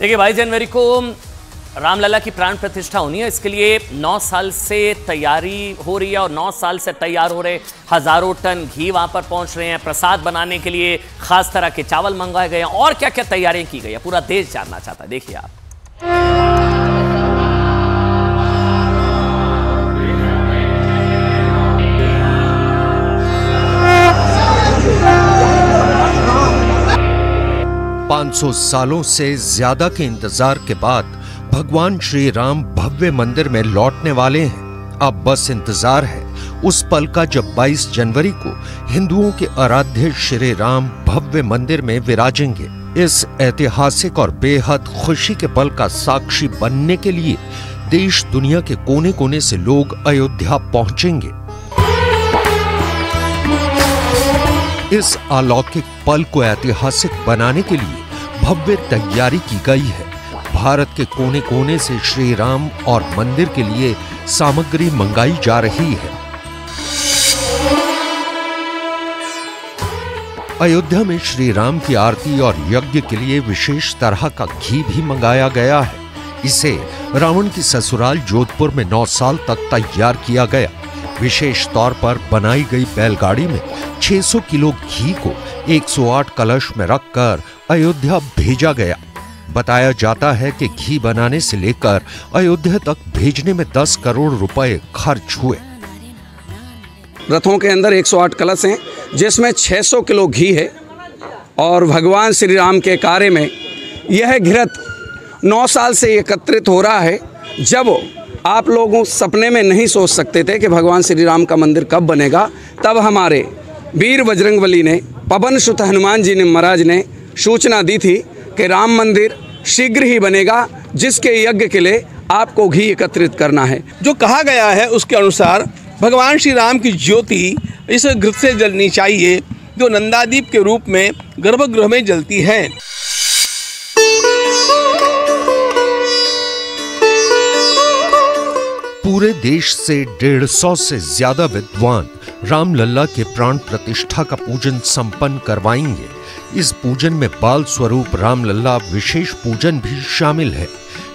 देखिए 22 जनवरी को रामलला की प्राण प्रतिष्ठा होनी है। इसके लिए 9 साल से तैयारी हो रही है और 9 साल से तैयार हो रहे हजारों टन घी वहां पर पहुंच रहे हैं। प्रसाद बनाने के लिए खास तरह के चावल मंगवाए गए हैं और क्या क्या तैयारियां की गई है, पूरा देश जानना चाहता है। देखिए आप। 500 सालों से ज्यादा के इंतजार के बाद भगवान श्री राम भव्य मंदिर में लौटने वाले हैं। अब बस इंतजार है उस पल का जब 22 जनवरी को हिंदुओं के आराध्य श्री राम भव्य मंदिर में विराजेंगे। इस ऐतिहासिक और बेहद खुशी के पल का साक्षी बनने के लिए देश दुनिया के कोने कोने से लोग अयोध्या पहुंचेंगे। इस अलौकिक पल को ऐतिहासिक बनाने के लिए भव्य तैयारी की गई है। भारत के कोने कोने से श्री राम और मंदिर के लिए सामग्री मंगाई जा रही है। अयोध्या में श्री राम की आरती और यज्ञ के लिए विशेष तरह का घी भी मंगाया गया है। इसे रावण की ससुराल जोधपुर में 9 साल तक तैयार किया गया। विशेष तौर पर बनाई गई बैलगाड़ी में 600 किलो घी को 108 कलश में रखकर अयोध्या भेजा गया। बताया जाता है कि घी बनाने से लेकर अयोध्या तक भेजने में 10 करोड़ रुपए खर्च हुए। रथों के अंदर 108 कलश हैं, जिसमें 600 किलो घी है और भगवान श्री राम के कार्य में यह घृत 9 साल से एकत्रित हो रहा है। जब आप लोग सपने में नहीं सोच सकते थे कि भगवान श्री राम का मंदिर कब बनेगा, तब हमारे वीर बजरंगबली ने, पवन सुत हनुमान जी ने महाराज ने सूचना दी थी कि राम मंदिर शीघ्र ही बनेगा, जिसके यज्ञ के लिए आपको घी एकत्रित करना है। जो कहा गया है उसके अनुसार भगवान श्री राम की ज्योति इस घृत से जलनी चाहिए, जो नंदादीप के रूप में गर्भगृह में जलती है। पूरे देश से 150 से ज्यादा विद्वान रामलला के प्राण प्रतिष्ठा का पूजन संपन्न करवाएंगे। इस पूजन में बाल स्वरूप रामलला विशेष पूजन भी शामिल है,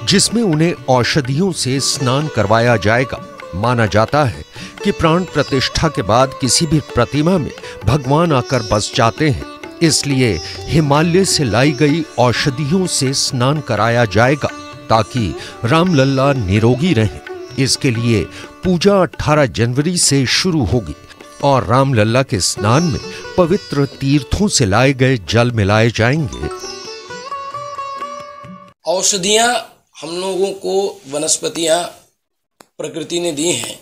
जिसमें उन्हें औषधियों से स्नान करवाया जाएगा। माना जाता है कि प्राण प्रतिष्ठा के बाद किसी भी प्रतिमा में भगवान आकर बस जाते हैं, इसलिए हिमालय से लाई गई औषधियों से स्नान कराया जाएगा ताकि रामलला निरोगी रहें। इसके लिए पूजा 18 जनवरी से शुरू होगी और रामलला के स्नान में पवित्र तीर्थों से लाए गए जल मिलाए जाएंगे। औषधियां हम लोगों को वनस्पतियां प्रकृति ने दी हैं।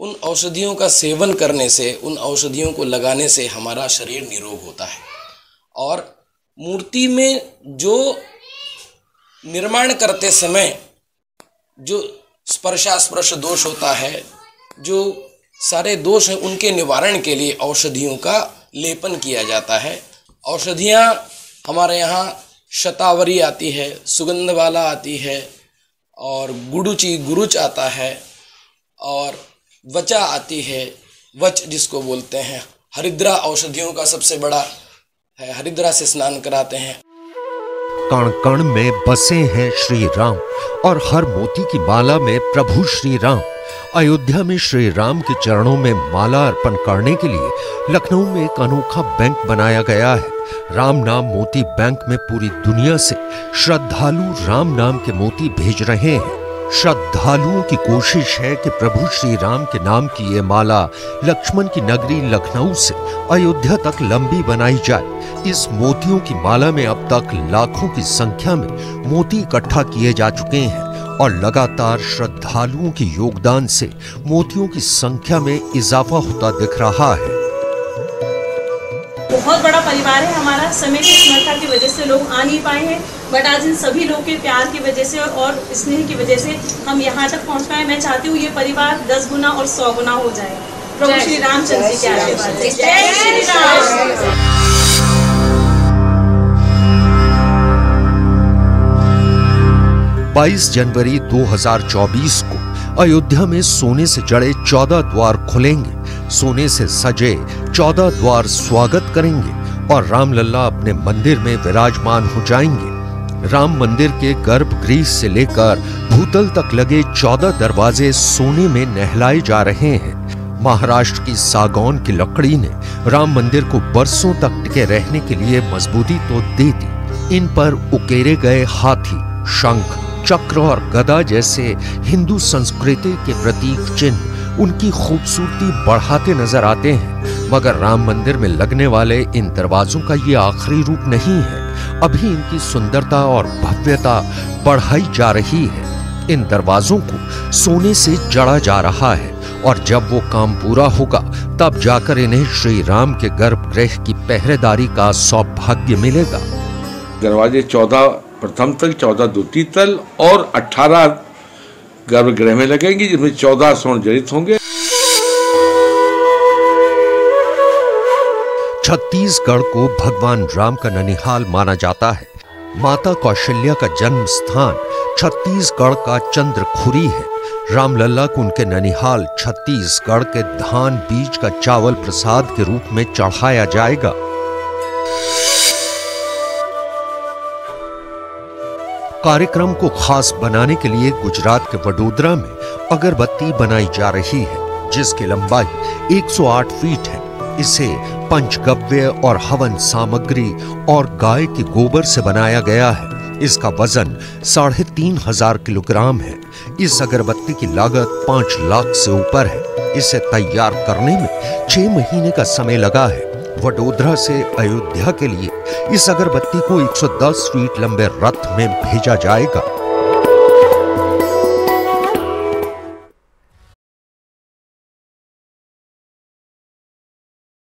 उन औषधियों का सेवन करने से, उन औषधियों को लगाने से हमारा शरीर निरोग होता है। और मूर्ति में जो निर्माण करते समय जो स्पर्शास्पर्श दोष होता है, जो सारे दोष हैं, उनके निवारण के लिए औषधियों का लेपन किया जाता है। औषधियाँ हमारे यहाँ शतावरी आती है, सुगंधवाला आती है, और गुरुच आता है, और वचा आती है, वच जिसको बोलते हैं। हरिद्रा औषधियों का सबसे बड़ा है, हरिद्रा से स्नान कराते हैं। कण कण में बसे हैं श्री राम और हर मोती की माला में प्रभु श्री राम। अयोध्या में श्री राम के चरणों में माला अर्पण करने के लिए लखनऊ में एक अनोखा बैंक बनाया गया है। राम नाम मोती बैंक में पूरी दुनिया से श्रद्धालु राम नाम के मोती भेज रहे हैं। श्रद्धालुओं की कोशिश है कि प्रभु श्री राम के नाम की ये माला लक्ष्मण की नगरी लखनऊ से अयोध्या तक लंबी बनाई जाए। इस मोतियों की माला में अब तक लाखों की संख्या में मोती इकट्ठा किए जा चुके हैं और लगातार श्रद्धालुओं के योगदान से मोतियों की संख्या में इजाफा होता दिख रहा है। बहुत बड़ा परिवार है हमारा। समय की समर्था की वजह से लोग आ नहीं पाए हैं, बट आज इन सभी लोग के प्यार की वजह से और स्नेह की वजह से हम यहाँ तक पहुँच पाए। मैं चाहती हूँ ये परिवार 10 गुना और 100 गुना हो जाए। प्रभु श्री रामचंद्र जी के आशीर्वाद से। जय श्री राम। 22 जनवरी 2024 को अयोध्या में सोने से जड़े 14 द्वार खुलेंगे। सोने से सजे 14 द्वार स्वागत करेंगे और रामलला अपने मंदिर में विराजमान हो जाएंगे। राम मंदिर के गर्भगृह से लेकर भूतल तक लगे 14 दरवाजे सोने में नहलाए जा रहे हैं। महाराष्ट्र की सागौन की लकड़ी ने राम मंदिर को बरसों तक टिके रहने के लिए मजबूती तो दे दी। इन पर उकेरे गए हाथी, शंख, चक्र और गदा जैसे हिंदू संस्कृति के प्रतीक चिन्ह उनकी खूबसूरती बढ़ाते नजर आते हैं। मगर राम मंदिर में लगने वाले इन दरवाजों का ये आखिरी रूप नहीं है। अभी इनकी सुंदरता और भव्यता बढ़ाई जा रही है। इन दरवाजों को सोने से जड़ा जा रहा है और जब वो काम पूरा होगा तब जाकर इन्हें श्री राम के गर्भगृह की पहरेदारी का सौभाग्य मिलेगा। दरवाजे 14 प्रथम तल, 14 द्वितीय तल और 18 गर्भगृह में लगेंगे, जिसमें 14 स्वर्ण जड़ित होंगे। छत्तीसगढ़ को भगवान राम का ननिहाल माना जाता है। माता कौशल्या का जन्म स्थान छत्तीसगढ़ का चंद्रखुरी है। रामलला को उनके ननिहाल छत्तीसगढ़ के धान बीज का चावल प्रसाद के रूप में चढ़ाया जाएगा। कार्यक्रम को खास बनाने के लिए गुजरात के वडोदरा में अगरबत्ती बनाई जा रही है, जिसकी लंबाई 108 फीट है। इसे पंचगव्य और हवन सामग्री और गाय के गोबर से बनाया गया है। इसका वजन 3500 किलोग्राम है। इस अगरबत्ती की लागत 5 लाख से ऊपर है। इसे तैयार करने में 6 महीने का समय लगा है। वडोदरा से अयोध्या के लिए इस अगरबत्ती को 110 फीट लंबे रथ में भेजा जाएगा।